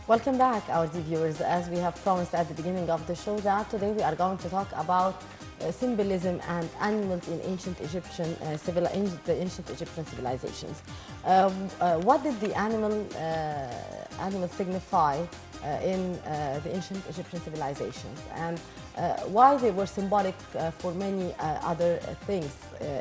Welcome back, our dear viewers. As we have promised at the beginning of the show, that today we are going to talk about symbolism and animals in ancient Egyptian civilizations. What did the animals signify in the ancient Egyptian civilizations, and why they were symbolic for many other things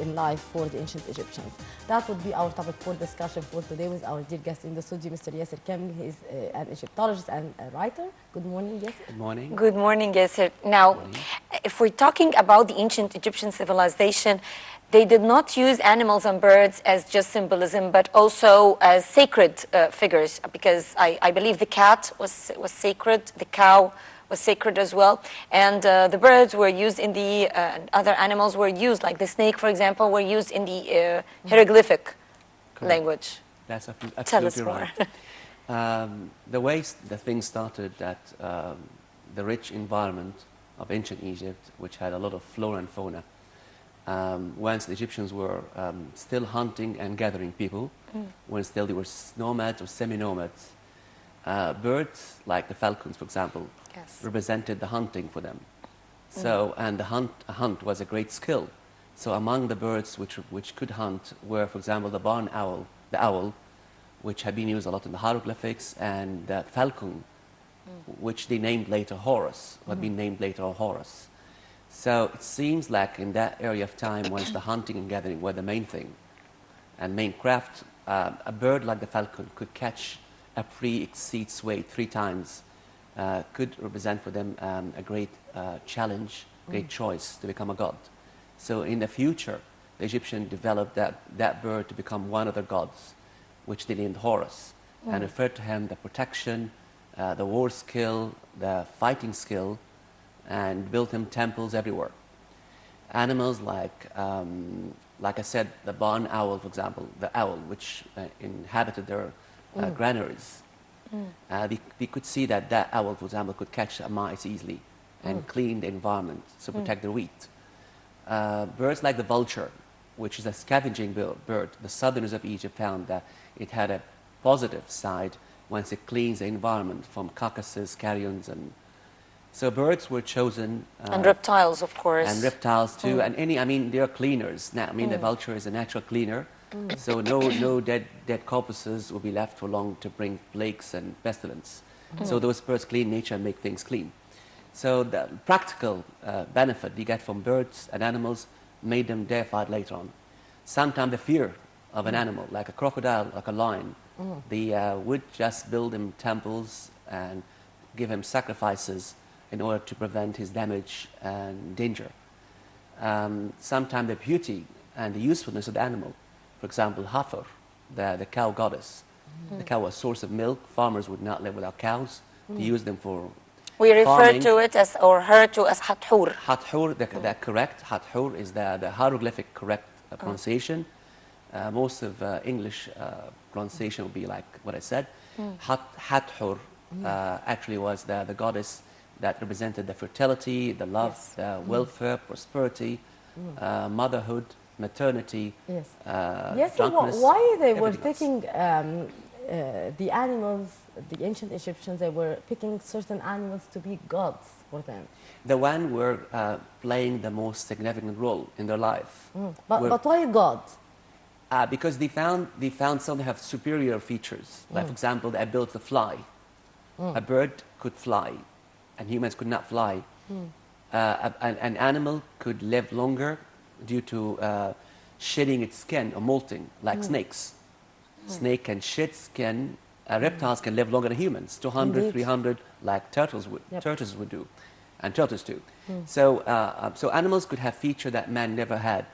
in life for the ancient Egyptians? That would be our topic for discussion for today with our dear guest in the studio, Mr. Yasser Kamel. He is an Egyptologist and a writer. Good morning, Yasser. Good morning. Good morning, Yasser. Now, if we're talking about the ancient Egyptian civilization, they did not use animals and birds as just symbolism, but also as sacred figures, because I believe the cat was sacred, the cow was sacred as well, and the birds were used in the, other animals were used, like the snake, for example, were used in the hieroglyphic language. That's absolutely Tell us right. The way the thing started, that the rich environment of ancient Egypt, which had a lot of flora and fauna, once the Egyptians were still hunting and gathering people, when still they were nomads or semi-nomads, birds like the falcons, for example, represented the hunting for them. So, and the hunt was a great skill. So among the birds which could hunt were, for example, the barn owl, the owl, which had been used a lot in the hieroglyphics, and the falcon, which they named later Horus, had been named later Horus. So it seems like in that area of time, once the hunting and gathering were the main thing and main craft, a bird like the falcon could catch a prey exceeds weight 3 times, could represent for them a great challenge, great choice to become a god. So in the future, the Egyptians developed that bird to become one of their gods, which they named Horus, and referred to him the protection, the war skill, the fighting skill, and built him temples everywhere. Animals like I said, the barn owl, for example, the owl, which inhabited their granaries. They could see that owl, for example, could catch mice easily and clean the environment to protect the wheat. Birds like the vulture, which is a scavenging bird, the southerners of Egypt found that it had a positive side once it cleans the environment from carcasses, carrions, and so birds were chosen. And reptiles, of course. And reptiles too, and they are cleaners. Now, the vulture is a natural cleaner, so no dead corpses will be left for long to bring plagues and pestilence. So those birds clean nature and make things clean. So the practical benefit you get from birds and animals made them deified later on. Sometimes the fear of an animal, like a crocodile, like a lion, they would just build him temples and give him sacrifices in order to prevent his damage and danger. Sometimes the beauty and the usefulness of the animal. For example, Hathor, the cow goddess. The cow was a source of milk. Farmers would not live without cows. They used them for we refer farming. to it as, or her to as Hathor. Hathor, that correct. Hathor is the hieroglyphic correct pronunciation. Most of English pronunciation will be like what I said. Hathor actually was the goddess that represented the fertility, the love, the welfare, prosperity, motherhood, maternity, drunkenness. Why they were picking the animals, the ancient Egyptians, they were picking certain animals to be gods for them? The one were playing the most significant role in their life. But why gods? Because they found some that have superior features. Like, for example, the ability to fly. A bird could fly, and humans could not fly. An animal could live longer due to shedding its skin or molting, like snakes. Snake can shed skin. Reptiles can live longer than humans, 200, 300, like turtles would do, and turtles too. So animals could have features that man never had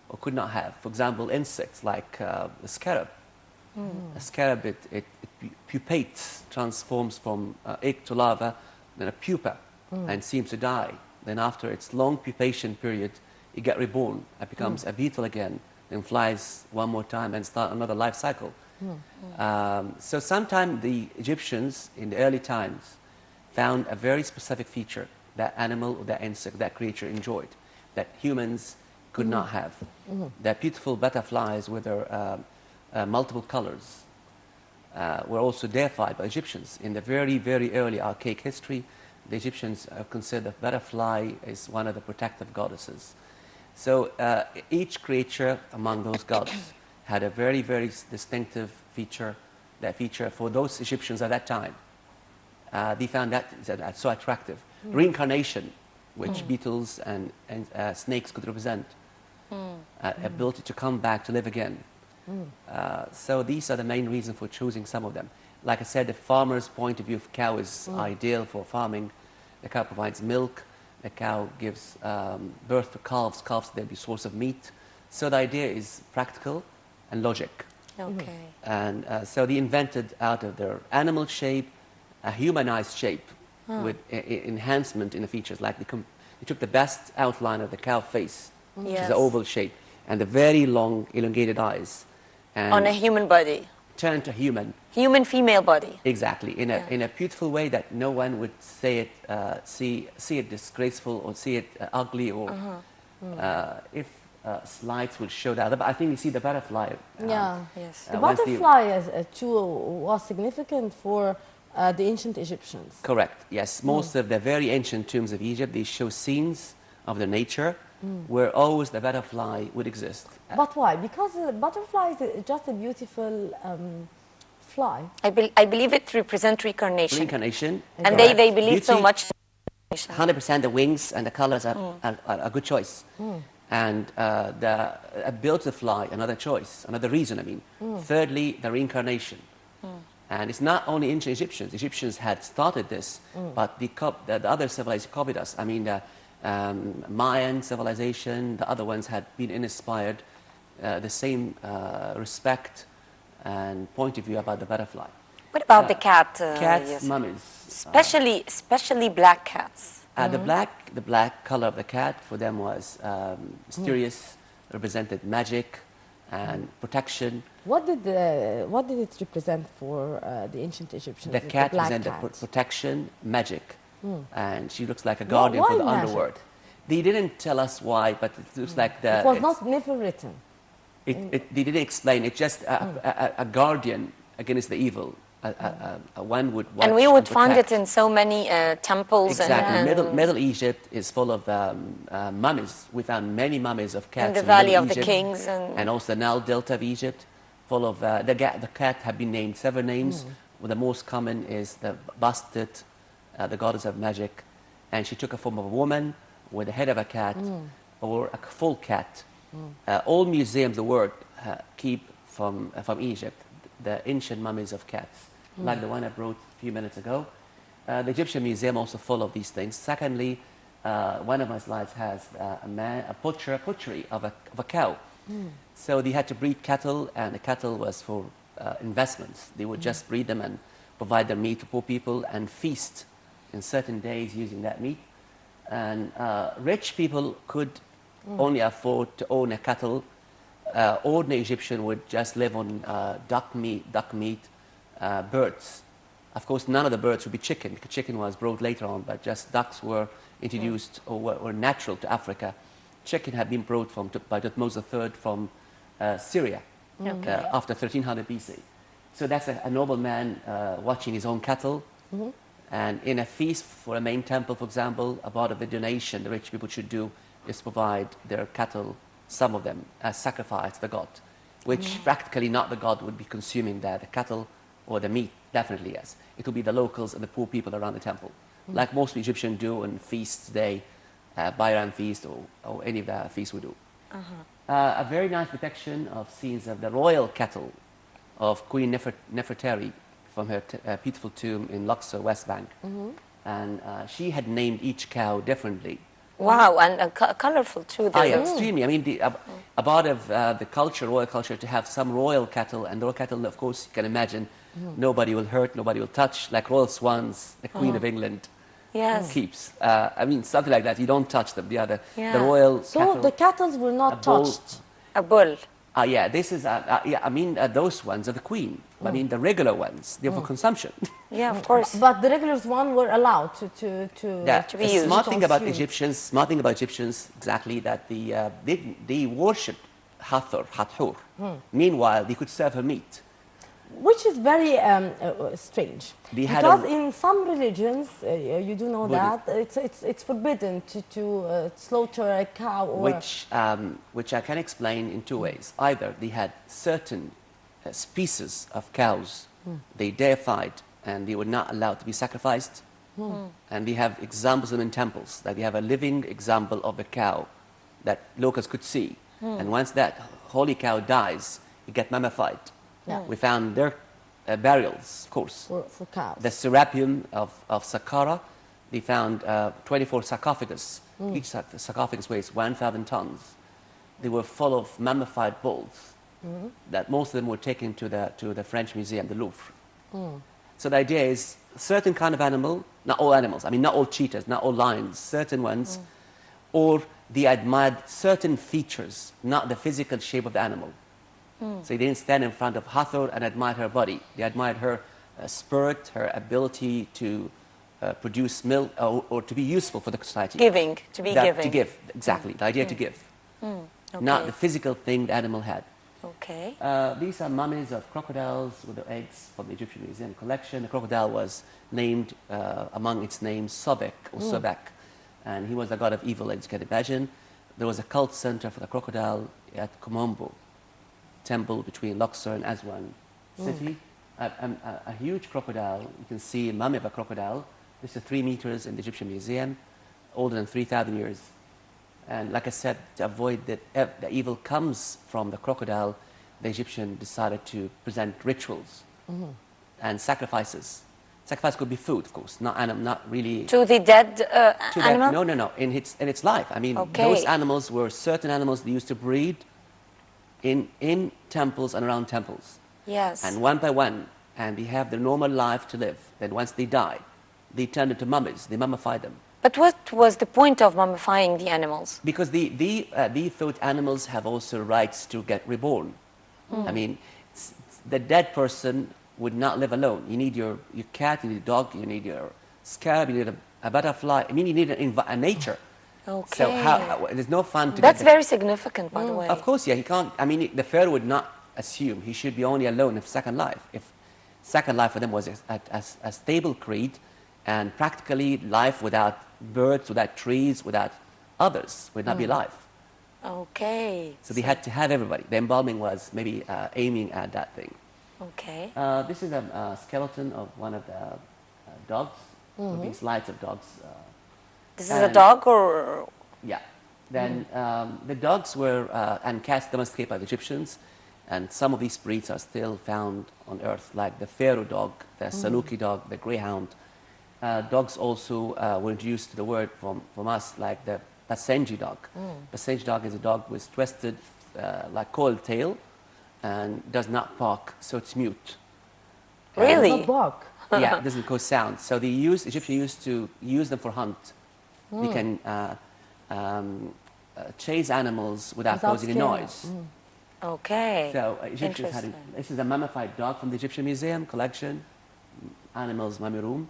or could not have. For example, insects like the scarab. A scarab, it pupates, transforms from egg to larva, then a pupa, and seems to die. Then after its long pupation period, it gets reborn. It becomes a beetle again, then flies one more time and start another life cycle. So sometimes the Egyptians in the early times found a very specific feature that animal or that insect, that creature enjoyed, that humans could not have. They're beautiful butterflies with their multiple colors. were also deified by Egyptians. In the very, very early archaic history, the Egyptians considered the butterfly as one of the protective goddesses. So each creature among those gods had a very, very distinctive feature, that feature for those Egyptians at that time. They found that so attractive. Reincarnation, which beetles and snakes could represent. Ability to come back to live again. So these are the main reasons for choosing some of them. Like I said, the farmer's point of view of cow is ideal for farming. The cow provides milk. The cow gives birth to calves. Calves, they'll be source of meat. So the idea is practical and logic. Okay. And so they invented out of their animal shape a humanized shape with enhancement in the features. Like they took the best outline of the cow face, which is the oval shape, and the very long elongated eyes. And on a human body. Turned to human. Human female body. Exactly, in a beautiful way that no one would say it, see it disgraceful or see it ugly, or if slides would show that. But I think you see the butterfly. Yes. The butterfly too was significant for the ancient Egyptians. Correct. Yes, most of the very ancient tombs of Egypt, they show scenes of the nature where always the butterfly would exist. But why? Because the butterfly is just a beautiful fly. I believe it represents reincarnation. Reincarnation. And they believe so much. 100% the wings and the colors are a good choice. And the ability to fly, another choice, another reason, I mean. Thirdly, the reincarnation. And it's not only ancient Egyptians. Egyptians had started this, but the other civilizations copied us. I mean, the Mayan civilization, the other ones had been inspired, the same respect and point of view about the butterfly. What about the cat? Cats, mummies. Especially black cats. The black color of the cat for them was mysterious, represented magic and protection. What did it represent for the ancient Egyptians? The cat represented protection, magic, and she looks like a guardian for the underworld. They didn't tell us why, but it looks like the. It was never written. They didn't explain. It's just a guardian against the evil. One would watch and we would find it in so many temples. Exactly. Middle Egypt is full of mummies. We found many mummies of cats in the Valley of the Kings. And also the Nile Delta of Egypt, full of the cat have been named several names. Well, the most common is the Bastet, the goddess of magic. And she took a form of a woman with the head of a cat or a full cat. All museums, the world, keep from Egypt the ancient mummies of cats. Like the one I brought a few minutes ago. The Egyptian Museum also full of these things. Secondly, one of my slides has a butchery of a cow. So they had to breed cattle, and the cattle was for investments. They would just breed them and provide their meat to poor people and feast in certain days using that meat. And rich people could only afford to own a cattle. Ordinary Egyptian would just live on duck meat, birds. Of course, none of the birds would be chicken, because chicken was brought later on, but just ducks were introduced or were natural to Africa. Chicken had been brought by Thutmose III from Syria after 1300 BC. So that's a nobleman watching his own cattle. And in a feast for a main temple, for example, a part of the donation the rich people should do is provide their cattle, some of them, as sacrifice to the god, which practically not the god would be consuming the cattle or the meat, definitely yes. It will be the locals and the poor people around the temple, like most Egyptians do on feasts day, Bayram feast or any of the feasts we do. A very nice depiction of scenes of the royal cattle of Queen Nefertari from her beautiful tomb in Luxor, West Bank. And she had named each cow differently. Wow, and colorful too. Extremely. I mean, a part of the culture, royal culture, to have some royal cattle, and royal cattle, of course, you can imagine, nobody will hurt, nobody will touch, like royal swans, the Queen of England keeps. I mean, something like that. You don't touch them. The royal cattle. So the cattle were not touched. A bull. Yeah, this is, I mean, those ones are the queen. I mean, the regular ones, they're for consumption. Yeah, of course. But the regular ones were allowed to be used. Smart thing about Egyptians, exactly, that they worship Hathor. Meanwhile, they could serve her meat. which is very strange. Because in some religions, you do know that, it's forbidden to slaughter a cow or... Which I can explain in two ways. Either they had certain species of cows they deified and they were not allowed to be sacrificed. And we have examples of them in temples, that we have a living example of a cow that locals could see. And once that holy cow dies, it gets mummified. We found their burials, of course. For cows. The Serapeum of Saqqara, they found 24 sarcophagus. Each sarcophagus weighs 1,000 tons. They were full of mummified bulls. That most of them were taken to the French Museum, the Louvre. So the idea is certain kind of animal, not all animals, I mean not all cheetahs, not all lions, certain ones, or they admired certain features, not the physical shape of the animal. So they didn't stand in front of Hathor and admire her body. They admired her spirit, her ability to produce milk or to be useful for the society. Giving, to be giving. To give, exactly, the idea to give. Okay. Not the physical thing the animal had. Okay. These are mummies of crocodiles with the eggs from the Egyptian Museum collection. The crocodile was named, among its names, Sobek or Sobek. And he was a god of evil, as you can imagine. There was a cult center for the crocodile at Komombo, temple between Luxor and Aswan city. A huge crocodile, you can see a mummy of a crocodile. This is 3 meters in the Egyptian Museum, older than 3,000 years. And like I said, to avoid that the evil comes from the crocodile, the Egyptian decided to present rituals and sacrifices. Sacrifice could be food, of course, not really... To the dead animal? No. In its life. I mean, those animals were certain animals they used to breed in temples and around temples. Yes. And one by one, and they have their normal life to live. Then once they die, they turn into mummies. They mummify them. But what was the point of mummifying the animals? Because they thought animals have also rights to get reborn. I mean, the dead person would not live alone. You need your cat, you need a dog, you need your scarab, you need a butterfly. I mean, you need a nature. Okay. So there's no fun to That's very significant, by the way. Of course, yeah. He can't. I mean, the Pharaoh would not assume he should be only alone if Second Life. If Second Life for them was a stable creed, and practically life without birds, without trees, without others would not be life. Okay. So they had to have everybody. The embalming was maybe aiming at that thing. Okay. This is a skeleton of one of the dogs. These slides of dogs. This is a dog or? Yeah. Then the dogs were, and cats domesticated by the Egyptians, and some of these breeds are still found on earth, like the Pharaoh dog, the Saluki dog, the greyhound. Dogs also were introduced to the world from us, like the Basenji dog. Basenji dog is a dog with twisted, like coiled tail, and does not bark, so it's mute. Really? Does not bark. Yeah, it doesn't cause sound. So Egyptians used to use them for hunt. They can chase animals without causing a noise. Okay. So Egyptians had this is a mummified dog from the Egyptian Museum collection, animals mummy room.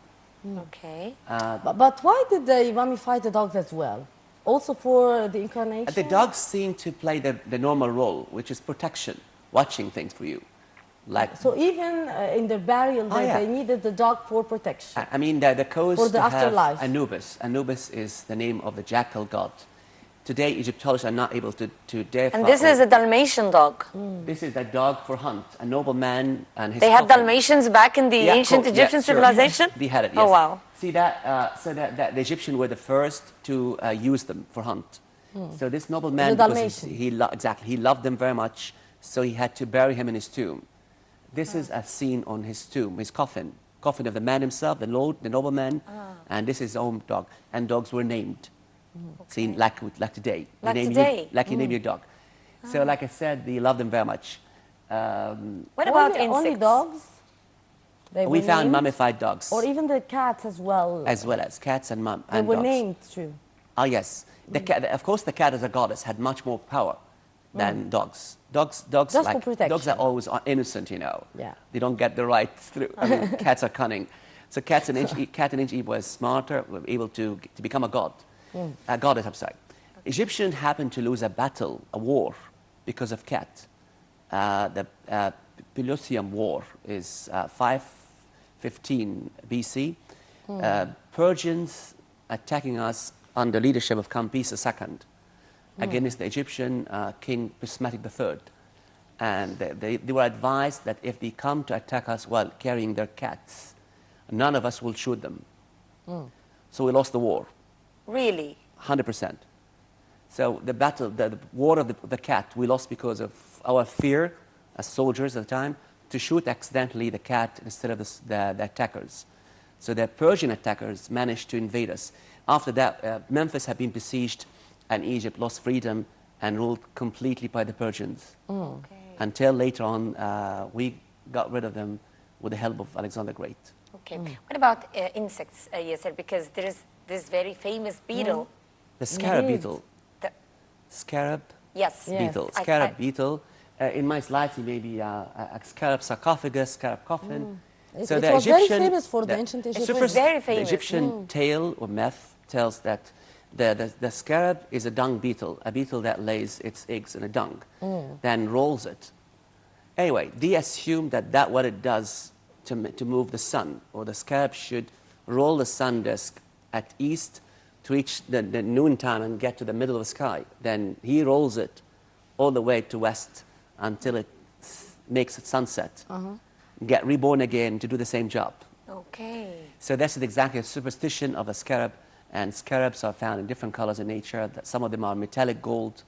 Okay. But why did they mummify the dogs as well? Also for the incarnation? The dogs seem to play the normal role, which is protection, watching things for you. Like, so even in their burial, they needed the dog for protection. I mean, the cause for the to afterlife. Have Anubis. Anubis is the name of the jackal god. Today, Egyptologists are not able to deify. And this is a Dalmatian dog. This is the dog for hunt. A nobleman and his. They had Dalmatians back in the ancient Egyptian civilization. They had it. Yes. Oh wow! See that? So that the Egyptians were the first to use them for hunt. So this nobleman, he loved them very much. So he had to bury him in his tomb. This is a scene on his tomb, his coffin of the man himself, the nobleman, and this is his own dog. And dogs were named. See, like today. Like today. Like you name your dog. So like I said, they love them very much. What about insects? Only dogs? We found mummified dogs. Or even the cats as well? As well as cats and dogs. They were named too. Oh, yes. The cat, of course, the cat as a goddess had much more power than dogs. Dogs are always innocent, you know. Yeah. They don't get the right through. I mean, cats are cunning. So cat and Eve was smarter, were able to become a god. A goddess, I'm sorry. Egyptians happened to lose a battle, a war, because of cat. Pelusium War is 515 BC. Persians attacking us under leadership of Cambyses II against the Egyptian king Prismatic III. And they were advised that if they come to attack us while carrying their cats, none of us will shoot them. So we lost the war. Really? 100%. So the battle, the war of the cat, we lost because of our fear as soldiers at the time to shoot accidentally the cat instead of the attackers. So the Persian attackers managed to invade us. After that, Memphis had been besieged and Egypt lost freedom and ruled completely by the Persians. Okay. Until later on, we got rid of them with the help of Alexander the Great. Okay. What about insects, Yasser? Because there is this very famous beetle. The scarab beetle. Scarab Yes. beetle. Scarab beetle. In my slides, it may be a scarab sarcophagus, scarab coffin. So it was very famous for the ancient Egyptians. It was very famous. The Egyptian tale or myth tells that the scarab is a dung beetle, a beetle that lays its eggs in a dung, then rolls it. Anyway, they assume that what it does to move the sun, or the scarab should roll the sun disk at east to reach the noontime and get to the middle of the sky. Then he rolls it all the way to west until it makes it sunset. Get reborn again to do the same job. Okay. So that's exactly a superstition of a scarab, and scarabs are found in different colors in nature. Some of them are metallic gold,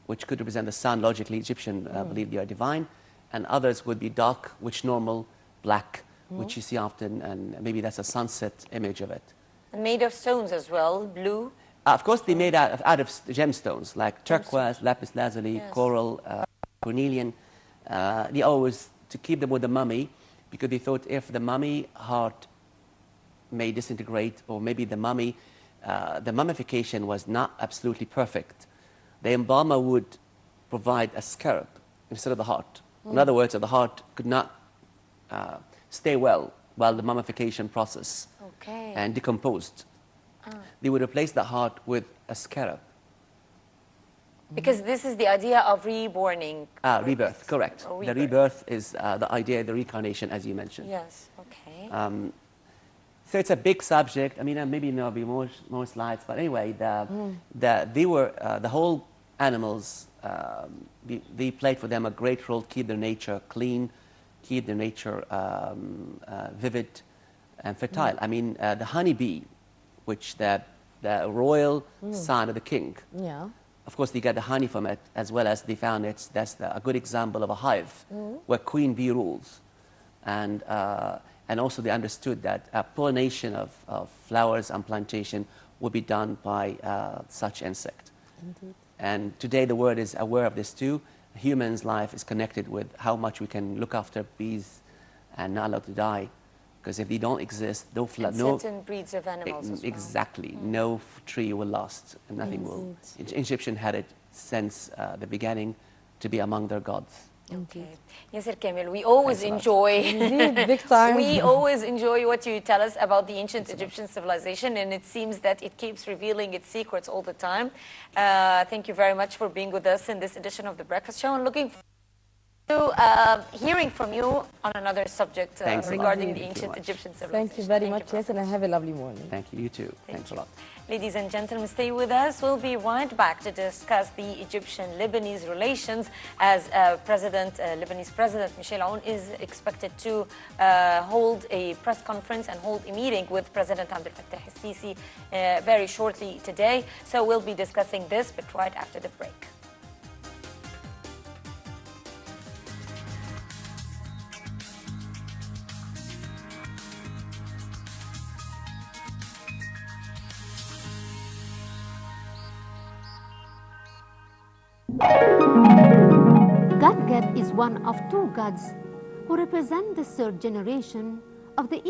which could represent the sun. Logically, Egyptian believe they are divine, and others would be dark, which normal, black, which you see often, and maybe that's a sunset image of it. And made of stones as well, blue. Of course, they made out of gemstones like turquoise, lapis lazuli, coral, cornelian. They always to keep them with the mummy, because they thought if the mummy heart may disintegrate, or maybe the mummy, the mummification was not absolutely perfect, the embalmer would provide a scarab instead of the heart. In other words, the heart could not stay well while the mummification process and decomposed. They would replace the heart with a scarab. Because this is the idea of reborning. Rebirth, correct. The rebirth is the idea, the reincarnation, as you mentioned. Yes, okay. So it's a big subject. I mean, maybe there'll be more slides, but anyway, the whole animals, they played for them a great role, keep their nature clean, keep their nature vivid and fertile. I mean, the honeybee, which the royal son of the king. Yeah. Of course, they get the honey from it, as well as they found that's a good example of a hive where queen bee rules. And also they understood that pollination of flowers and plantation would be done by such insect. Indeed. And today the world is aware of this too. Humans' life is connected with how much we can look after bees and not allow to die. Because if they don't exist, no certain breeds of animals as well. Exactly. No tree will last, and nothing will. Egyptian had it since the beginning to be among their gods. Okay. Yasser Kamel, we always enjoy big time. We always enjoy what you tell us about the ancient Egyptian civilization, and it seems that it keeps revealing its secrets all the time. Thank you very much for being with us in this edition of The Breakfast Show, and looking forward to hearing from you on another subject regarding the ancient Egyptian civilization. Thank you very much, Yasser, and have a lovely morning. Thank you. You too. Thanks a lot. Ladies and gentlemen, stay with us. We'll be right back to discuss the Egyptian-Lebanese relations as Lebanese President Michel Aoun is expected to hold a press conference and hold a meeting with President Abdel Fattah el-Sisi very shortly today. So we'll be discussing this, but right after the break. God is one of two gods who represent the third generation of the